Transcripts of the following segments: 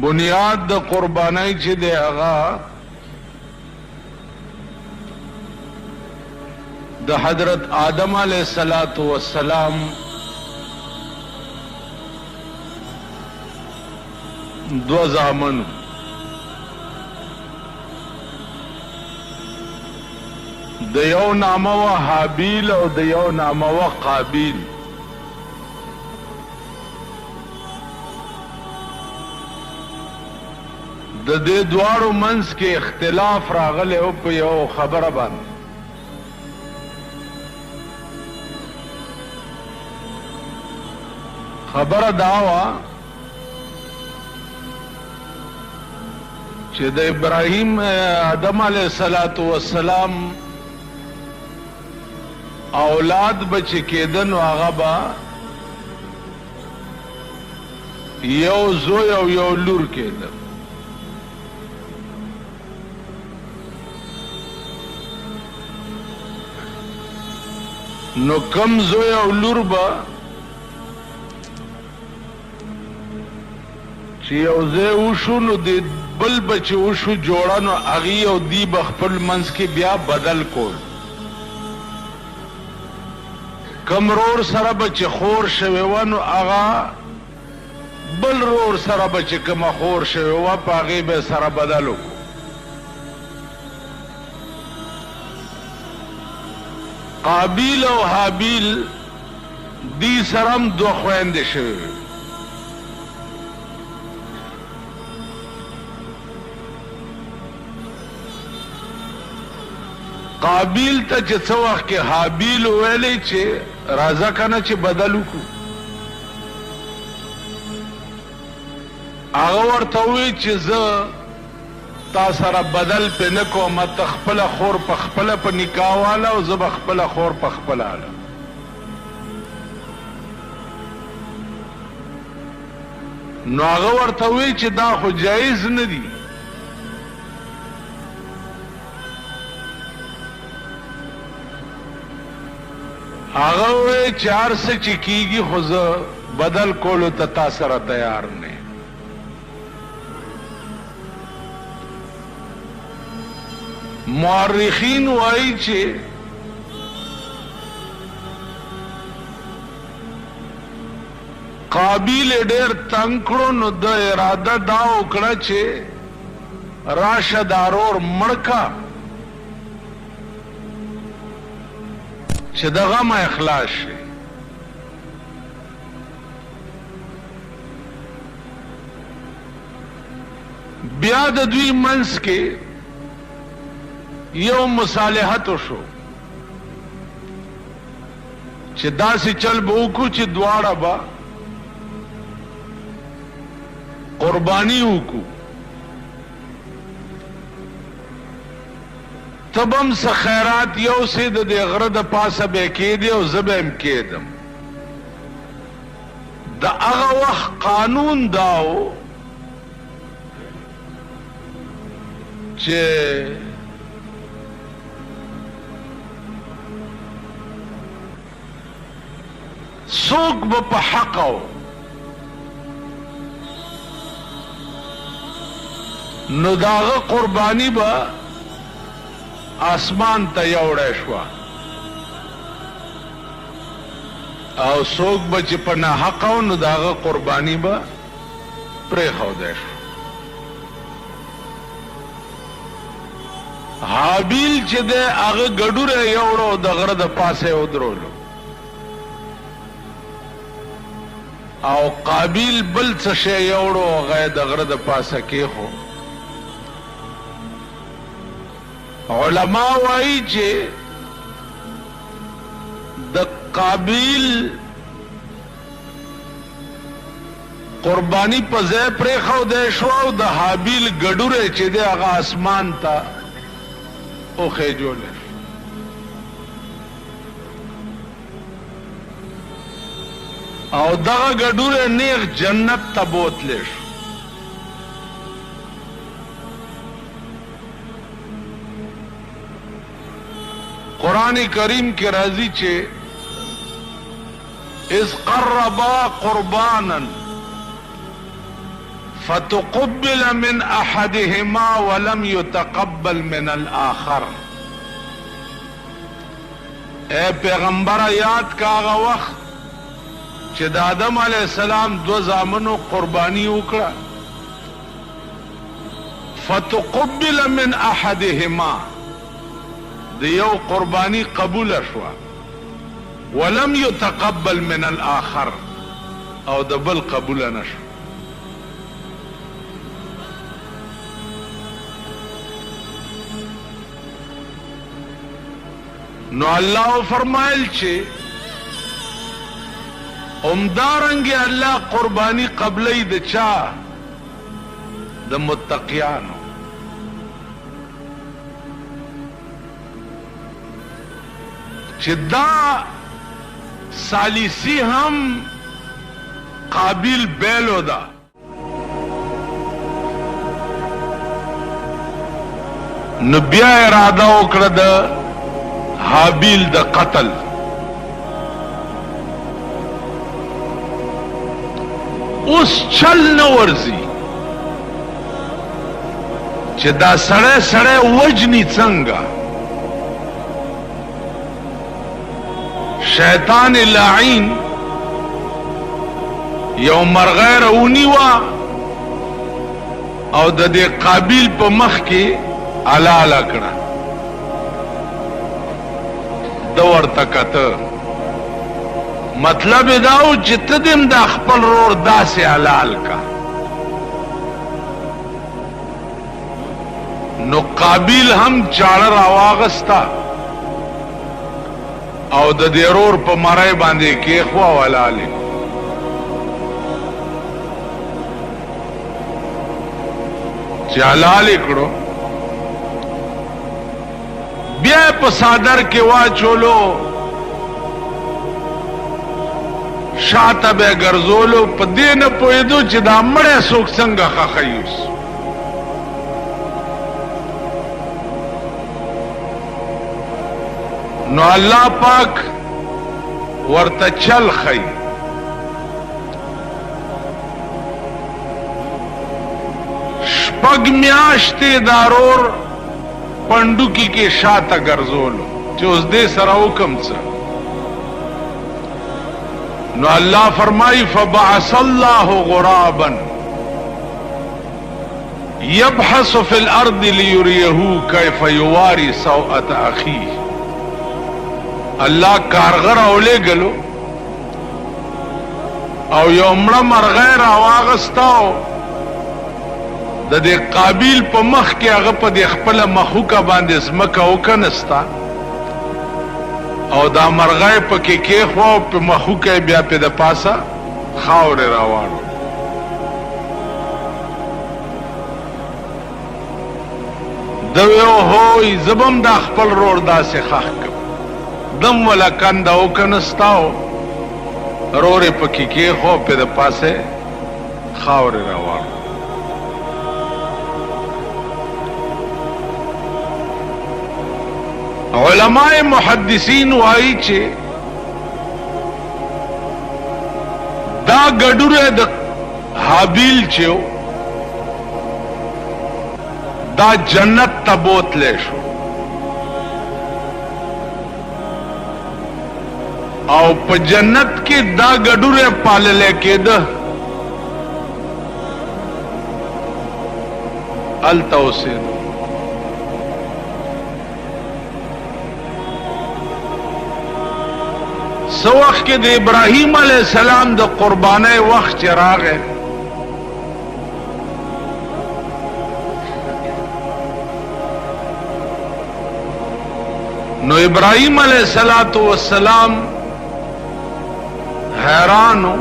بنیاد د قربانۍ چې دی هغه د حضرت آدم علیہ السلام دو زامن د یو نامه و حابیل او د یو نامه و قابیل. د دې دواړو منځ کې اختلاف راغلی او په یو خبره باندې. خبره دا وه چې د ابراهیم آدم علیہ السلام اولاد بچ کېدن هغه به یو زوی او یو لور کېدل. نو کم زوی او لور به چې یو ځای وشو نو د بل بچ وشو جوړه نو هغې او دی به خپل منځ کې بیا بدل کول. کم رور سره به چې خور شوې وه نو هغه بل رور سره به چې کومه خور شوې وه په هغې به سره بدل وکړو. قابیل او حابیل دی سره هم دوه خویندې شوې وې. قابیل ته چې څه وخت کې حابیل ویلی چې راځه کنه چې بدل وکړو، هغه ورته ووایي چې زه تا سره بدل پې نه کوم، ته خپله خور په خپله په نکاح واله او زه به خپله خور په خپله واله. نو هغه ورته ووایي چې دا خو جایز نه دي. هغه وی چې هر څه چې کیږي خو زه بدل کولو ته تا سره تیار نه. مورخین وایي چې قابیل ډېر تنګ کړو نو د اراده دا وکړه چې راشه دا رور مړ کا چې د غمه اخلاص شي. بیا د دوی منځ کې یو مصالحت وشو چې داسې چل به وکړو چې دواړه به قرباني وکړو. تبم څه خیرات یو څه د دې غره د پاسه به کېدې او زه به هم کېدم. د هغه وخت قانون دا و چې څوک به په حق و نو د هغه قرباني به آسمان ته یوړی شوه او څوک به چې په ناحقه و نو د هغه قرباني به پرېښودی شو. حابیل چې دی هغه ګډوره یوړو د غره د پاسه یې ودرولو او قابیل بل څه شی یوړو هغه یې د غره د پاسه کېښو. علما وایي چې د قابیل قربانی په ځای پرېښودی شو او د حابیل ګډوری چې دی هغه اسمان ته وخېجولی شو. او دغه ګډوری نیغ جنت ته بوتلی شو. قرآن کریم کے راضی چھے اذ قربا قربانا فتقبل من احدهما ولم يتقبل من الاخر. اے پیغمبر یاد کا آغا وقت چې د آدم علیہ السلام دو زامنو قربانی وکړه، فتقبل من احدهما د یو قربانی قبول شوه، ولم يتقبل من الاخر او د بل قبول نشو. نو الله فرمایل چې امدارنګ الله قربانی قبلې د چا؟ د متقیانو. چې دا ثالثی هم قابل بیلو دا. نو بیا اراده وکړه د حابیل د قتل. اوس چل نه ورځي چې دا سړی سړی وجني څنګه. شیطان لعین یو مرغۍ راونیوه او د دې قابیل په مخ کې حلاله کړه. د ورته کته مطلب دا و چې ته دې د خپل رور داسې حلال کا. نو قابیل هم چاړه راواغستا او د دې رور په مړی باندې کېښوه ولالې. چې حلالې کړو بیا په صادر کې واچولو، شاته به ګرځولو، په دې نه پوهېدو چې دا مړی څوک څنګه ښخوي. نو الله پاک ورته چل خی. شپږ میاشتې دا رور پنډوکي کې شاته ګرځولو چې اوس دې سره حکم څه. نو الله فرمائی فبعث الله غرابا يبحث في الارض ليريه كيف يواري سوءة اخيه. الله کارغر اولېږلو او یو مړه مرغۍ راواغستاو د دې قابیل په مخ کې هغه په دې خپله مخوکه باندې ځمکه وکنستا او دا مرغۍ پکې کېښوه او په مخوکه یې بیا پې د پاسه خاورې راواړو. ده وی هوی زه به هم دا خپل رور داسې ښخ کړم. دم ولا کنده وکنستاو رور یې پکې کېښوه پې د پاسه خاورې راواړو. علماء محدثین وایي چې دا ګډوره د حابیل چې دا جنت ته بوتلی شو او په جنت کې دا ګډوره پاللی کېده. هلته اوسېده. سو وخت کې د ابراهیم علیہ السلام د قربانۍ وخت چې راغی نو ابراهیم علیہ السلام حیرانو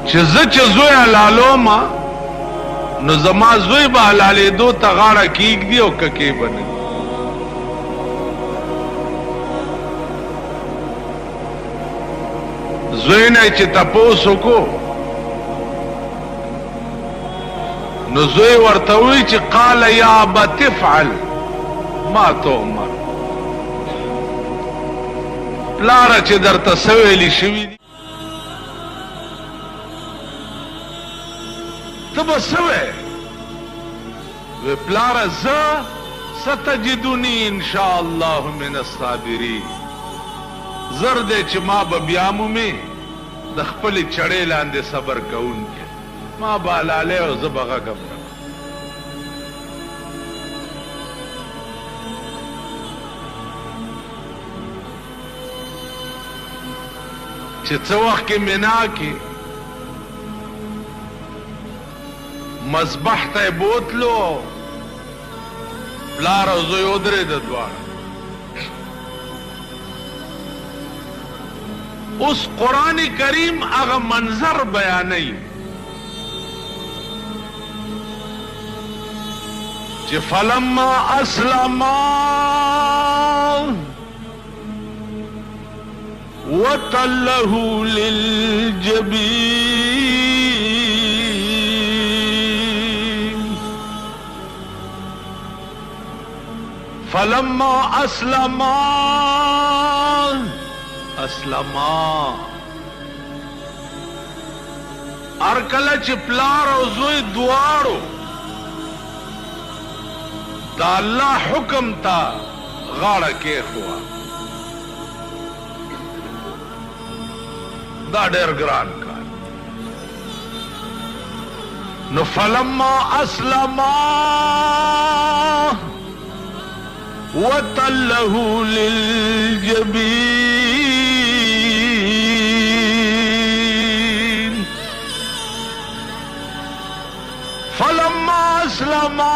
چې زه چې زوی حلالومه نو زما زوی به حلالېدو ته غاړه کېږدي او که کې به نه. زوی نه چې تپوس وکړو نو زوی ورته وی چې قال یا ابت افعل ما تؤمر. پلاره چې درته څه ویلي شوي دي تب سوے وپلار ز ستجدنی انشاءاللہ من الصابرین زرد چې ما به بیامو می د خپل چړې لاندې صبر کوونکې ما بالاله او زه به غږم چې څه وخت کې منا کې مذبح ته بوتلو پلار او زوی ودرېد دواړه اس قرآن کریم اغا منظر بیانی چه فلما اسلما وتله للجبین فلما اسلما اسلما ارکل چې پلار او زوی دواړو دا الله حکم تا غاړه کې خوا دا ډېر ګران کار نو فلما اسلما وتله للجبين فلما اسلما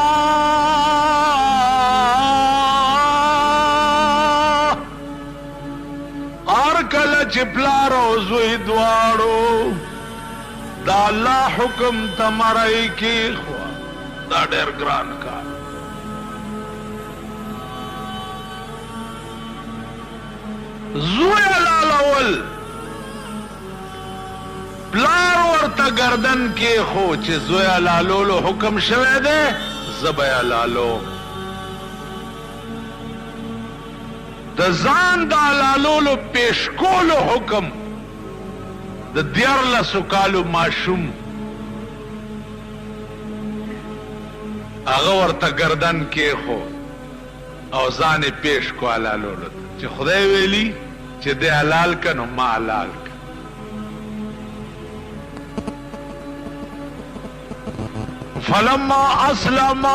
ارکل چپلار او زوی دواړو دا الله حکم تمرای کی خوا دا ډېر ګران کار زوی لالول پلار ورته گردن کې خو چې زوی لالولو حکم شوه دی زبیا لالو د ځان د لالولو پیش کولو حکم د 14 کالو ماشوم هغه ورته گردن کې خو او ځان پیش کو لالولو چې خدای ویلی چې د حلال کنو ما حلال کن فلما اسلما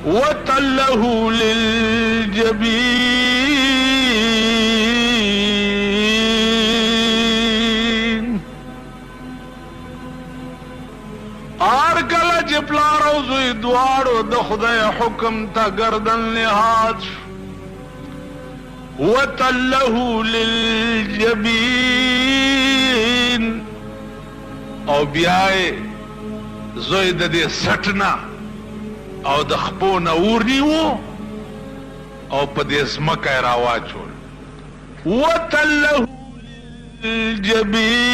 وتله للجبین ارکل چې پلار او زوی دواړو د خدای حکم ته گردن نهاد وتله للجبین او بیاي زوی د دې سټنا او د خپو نه ورنیو او په دې ځمکه راواچول وتله للجبین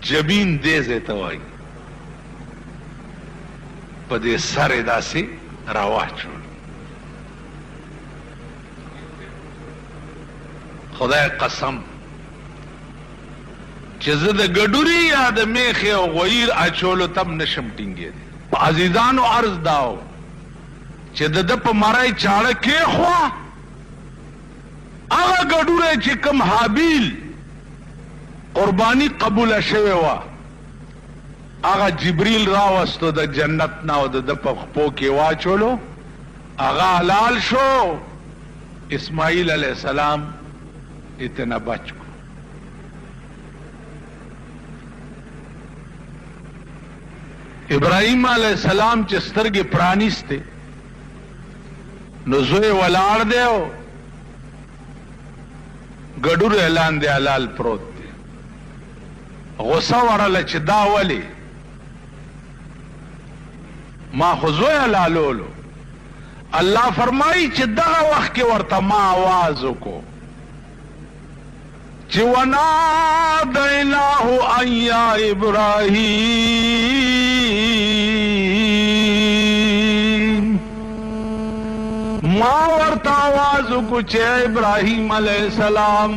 جبین دې ځای ته وایي په دې سر یې داسې راواچول خدای قسم چې زه د ګډوري یا د میخې او غویر اچولو تم نشم ټینګېدی عزیزانو عرض داو چې د ده په مرۍ چاړه کېښوه هغه ګډوری چې کوم حابیل قربانی قبوله شوې وه هغه جبریل راوستو د جنت نه او د ده په خپو کې واچولو هغه حلال شو اسماعیل علیه السلام اتنا بچ کو ابراهیم علیہ السلام چې سترګې پرانیستې نو زوی ولاړ دی او ګډور اعلان دی حلال پروت دی غصه ورله چې دا ولې ما خو زوی حلالولو الله فرمایي چې دغه وخت کې ورته ما آواز وکړو چې ونادیناه ان یا ابراهیم ما ورته آواز وکړو چې ابراهیم علیه السلام